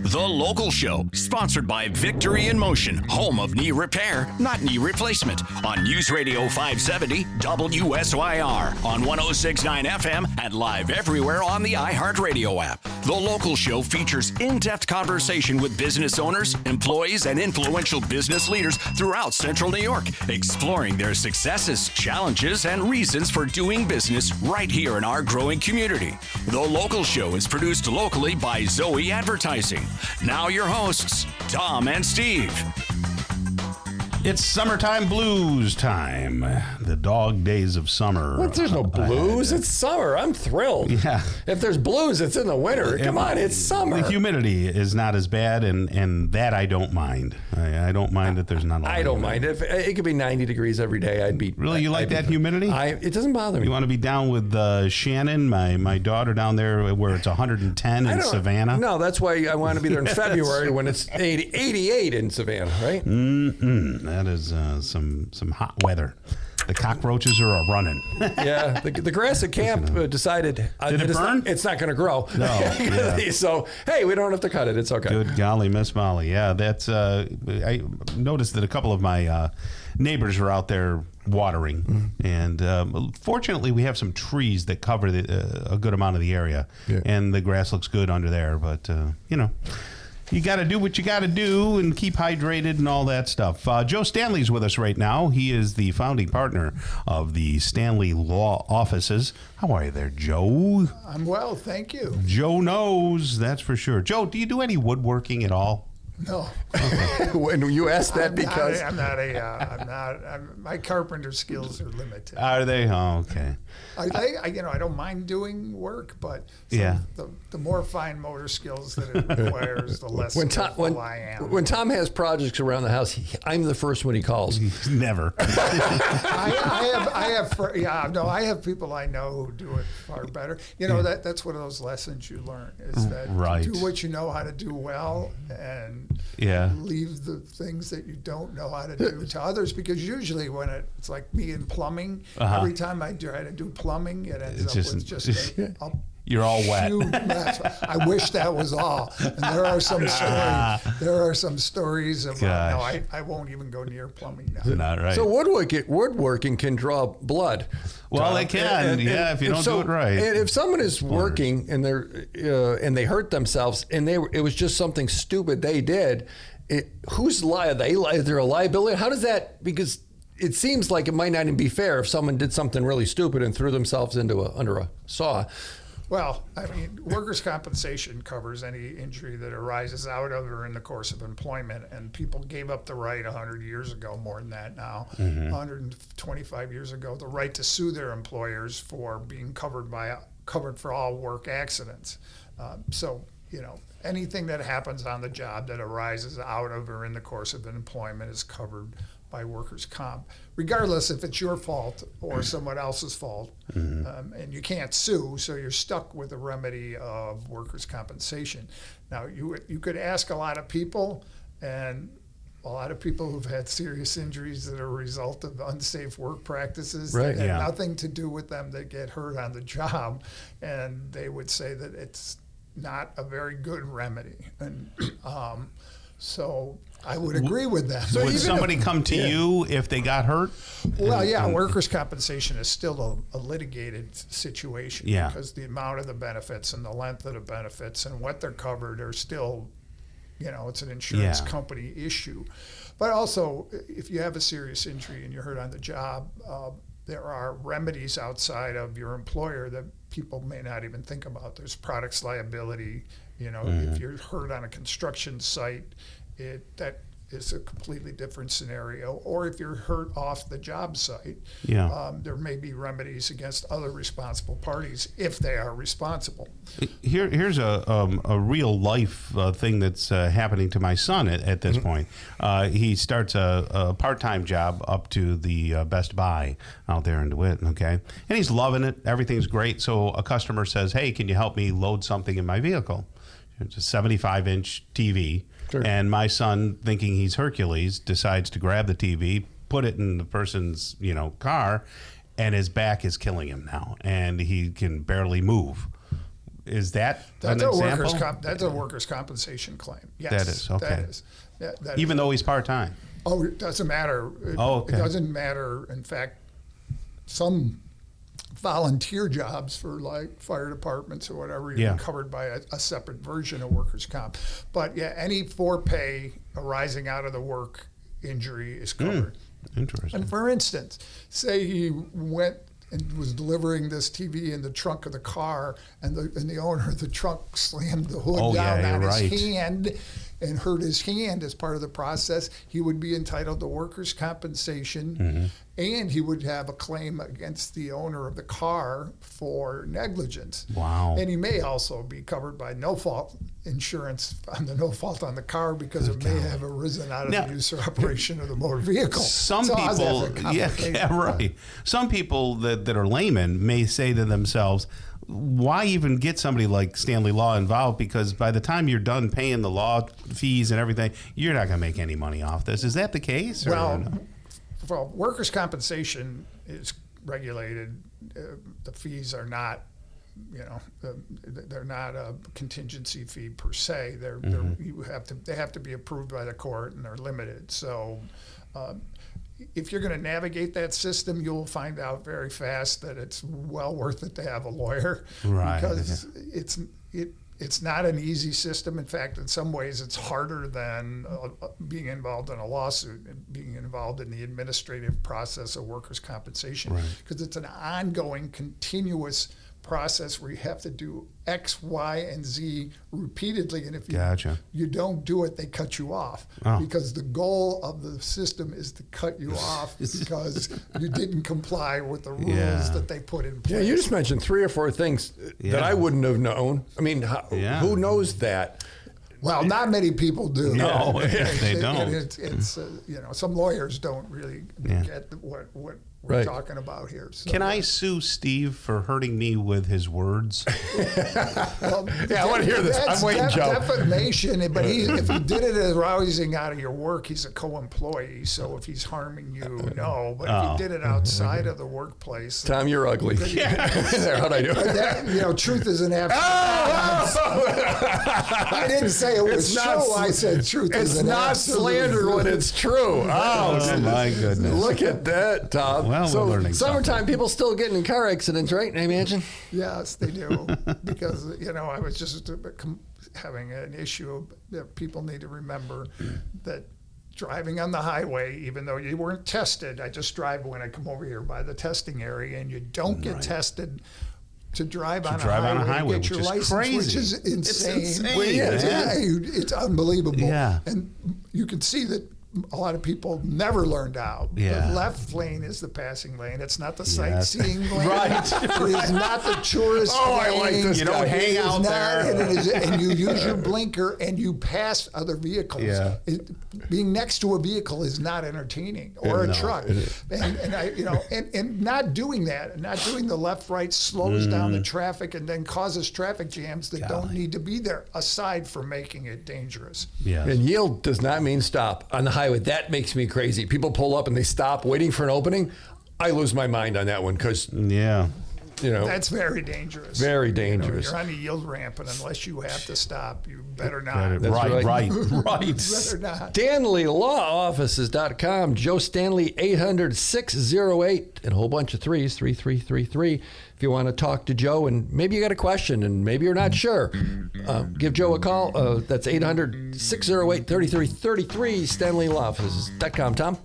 The Local Show, sponsored by Victory in Motion, home of knee repair, not knee replacement, on News Radio 570 WSYR, on 106.9 FM, and live everywhere on the iHeartRadio app. The Local Show features in-depth conversation with business owners, employees, and influential business leaders throughout Central New York, exploring their successes, challenges, and reasons for doing business right here in our growing community. The Local Show is produced locally by Zoe Advertising. Now your hosts, Tom and Steve. It's summertime blues time. The dog days of summer. What? There's no blues. It's summer. I'm thrilled. Yeah. If there's blues, it's in the winter. Come on, it's summer. The humidity is not as bad, and that I don't mind. I don't mind that there's not a lot. I don't mind. If it could be 90 degrees every day, I'd be. Really, you like that humidity? It doesn't bother me. You want to be down with Shannon, my daughter down there, where it's 110 in Savannah? No, that's why I want to be there in February when it's 88 in Savannah, right? That is some hot weather. The cockroaches are running. Yeah, the grass at camp decided Did it burn? It's not going to grow. No. Yeah. So, hey, we don't have to cut it. It's okay. Good golly, Miss Molly. Yeah, that's. I noticed that a couple of my neighbors are out there watering, and fortunately, we have some trees that cover a good amount of the area, and the grass looks good under there. But you got to do what you got to do and keep hydrated and all that stuff. Joe Stanley's with us right now. He is the founding partner of the Stanley Law Offices. How are you there, Joe? I'm well, thank you. Joe knows, that's for sure. Joe, do you do any woodworking at all? No. Okay. When you ask that, because my carpenter skills are limited. Are they? Oh, okay. I don't mind doing work, but the more fine motor skills that it requires, the less skillful I am. When Tom has projects around the house, I'm the first one he calls. Never. I have people I know who do it far better. That's one of those lessons you learn is that do what you know how to do well and leave the things that you don't know how to do to others, because usually when it's like me in plumbing, every time I try to do plumbing, it ends up with just you're all wet. I wish that was all. And there are some stories about. I won't even go near plumbing now. Not right. So woodworking can draw blood. Well, it can, if you don't do it right. And if someone is working and they hurt themselves and it was just something stupid they did, who's liable? Is there a liability? How does that? Because it seems like it might not even be fair if someone did something really stupid and threw themselves under a saw. Well, workers' compensation covers any injury that arises out of or in the course of employment, and people gave up the right 100 years ago, more than that now, 125 years ago, the right to sue their employers for being covered for all work accidents. So anything that happens on the job that arises out of or in the course of employment is covered by workers' comp, regardless if it's your fault or someone else's fault. And you can't sue, so you're stuck with the remedy of workers' compensation. Now, you could ask a lot of people, and a lot of people who've had serious injuries that are a result of unsafe work practices that have nothing to do with them that get hurt on the job, and they would say that it's not a very good remedy. And so I would agree with that. So would somebody come to you if they got hurt? Well, workers' compensation is still a litigated situation because the amount of the benefits and the length of the benefits and what they're covered are still, it's an insurance company issue. But also, if you have a serious injury and you're hurt on the job, there are remedies outside of your employer that people may not even think about. There's products liability. If you're hurt on a construction site, that is a completely different scenario. Or if you're hurt off the job site, there may be remedies against other responsible parties if they are responsible. Here's a real life thing that's happening to my son at this point. He starts a part-time job up to the Best Buy out there in DeWitt, okay? And he's loving it. Everything's great. So a customer says, hey, can you help me load something in my vehicle? It's a 75-inch TV. Sure. And my son, thinking he's Hercules, decides to grab the TV, put it in the person's, car, and his back is killing him now, and he can barely move. Is that That's an a example? That's a workers' compensation claim. Yes, That is, okay. That is. Yeah, that Even is. though he's part-time? Oh, it doesn't matter. Okay. It doesn't matter. In fact, some volunteer jobs for like fire departments or whatever, you're covered by a separate version of workers' comp. But yeah, any forepay arising out of the work injury is covered. Interesting. And for instance, say he went and was delivering this TV in the trunk of the car, and the owner of the trunk slammed the hood down on his hand and hurt his hand as part of the process, he would be entitled to workers' compensation, and he would have a claim against the owner of the car for negligence. Wow. And he may also be covered by no-fault insurance on the no-fault on the car because it may have arisen out of the use or operation of the motor vehicle. Some people, right. Some people that are laymen may say to themselves, why even get somebody like Stanley Law involved? Because by the time you're done paying the law fees and everything, you're not going to make any money off this. Is that the case? Well, workers' compensation is regulated. The fees are not, they're not a contingency fee per se. They have to be approved by the court, and they're limited. So, if you're going to navigate that system, you'll find out very fast that it's well worth it to have a lawyer, right? Because it's not an easy system. In fact, in some ways, it's harder than being involved in a lawsuit and being involved in the administrative process of workers' compensation, because it's an ongoing, continuous process where you have to do X, Y, and Z repeatedly, and if you don't do it, they cut you off, because the goal of the system is to cut you off because you didn't comply with the rules that they put in place. Yeah, you just mentioned 3 or 4 things that I wouldn't have known. I mean, who knows that? Well, not many people do. No, they don't. It's some lawyers don't really get what we're talking about here. So, can I sue Steve for hurting me with his words? Well, I want to hear this. I'm waiting, Joe. Defamation, but if he did it as arising out of your work, he's a co-employee. So if he's harming you, no. But if he did it outside of the workplace, Tom, you're ugly. How'd I do? Truth is an absolute. I didn't say it was true. I said truth is an absolute. It's not slander when it's true. Oh, my goodness. Look at that, Tom. Well, so we're learning summertime, something. people still getting in car accidents, right? I imagine. Yes, they do. Because, I was just having an issue that people need to remember that driving on the highway, even though you weren't tested, I just drive when I come over here by the testing area, and you don't get tested to drive on a highway to get your license, crazy. Which is insane. It's insane. It's unbelievable. Yeah. And you can see that a lot of people never learned out. Yeah. The left lane is the passing lane. It's not the sightseeing lane. Right. It is not the tourist lane. I like this. You don't hang out there. And you use your blinker and you pass other vehicles. Yeah. Being next to a vehicle is not entertaining, or a truck. And not doing that, not doing the left-right slows down the traffic and then causes traffic jams that don't need to be there, aside from making it dangerous. Yes. And yield does not mean stop on the highway. That makes me crazy. People pull up and they stop waiting for an opening. I lose my mind on that one because that's very dangerous. Very dangerous. You're on the yield ramp, and unless you have to stop, you better not. Right. Better not. StanleyLawOffices.com. Joe Stanley, 800-608, and a whole bunch of 3s, 3333. If you want to talk to Joe, and maybe you got a question, and maybe you're not sure, give Joe a call. That's 800-608-3333, StanleyLawOffices.com. Tom?